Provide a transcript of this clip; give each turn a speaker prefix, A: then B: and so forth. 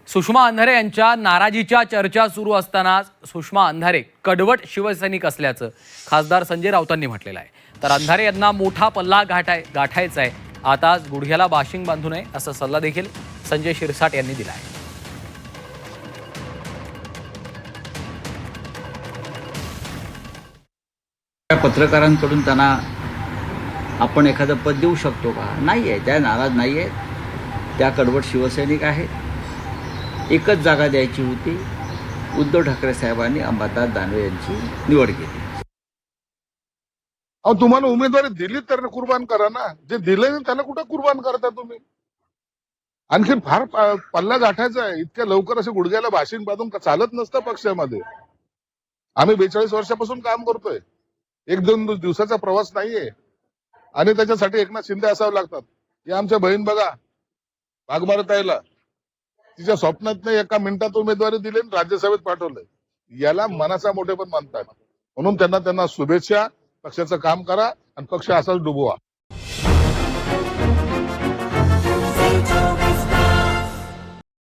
A: सुषमा अंधारे यांच्या नाराजीच्या चर्चा सुरू असताना सुषमा अंधारे कडवट शिवसैनिक असल्याचं खासदार संजय राऊतांनी म्हटलेलं आहे। तर अंधारे यांना मोठा पल्ला गाठायचा आहे, आता गुडघ्याला बाशिंग बांधू नये असा सल्ला देखील संजय शिरसाट यांनी दिला आहे।
B: पत्रकारांकडून त्यांना आपण एखादं पद देऊ शकतो का? नाही आहे, त्या नाराज नाही आहेत, त्या कडवट शिवसैनिक आहेत। एकच जागा द्यायची होती, उद्धव ठाकरे साहेबांनी अंबादास दानवे यांची निवड केली।
C: अहो, तुम्हाला उमेदवारी दिली तर कुर्बान करा ना, जे दिले नाही त्याला कुठं कुर्बान करता तुम्ही? आणखी फार पल्ला गाठायचा आहे, इतक्या लवकर असे गुडघ्याला भाषण बांधून चालत नसतं पक्षामध्ये। आम्ही 42 वर्षापासून काम करतोय, एक दोन दिवसाचा प्रवास नाहीये आणि त्याच्यासाठी एकनाथ शिंदे असावं लागतात। हे आमच्या बहीण बघा, वाघमारताईला तिच्या स्वप्नात नाही एका मिनिटात उमेदवारी दिली आणि राज्यसभेत पाठवलंय, याला मनाचा मोठेपण मानतात। म्हणून त्यांना शुभेच्छा, पक्षाचं काम करा आणि पक्ष असाच डुबवा।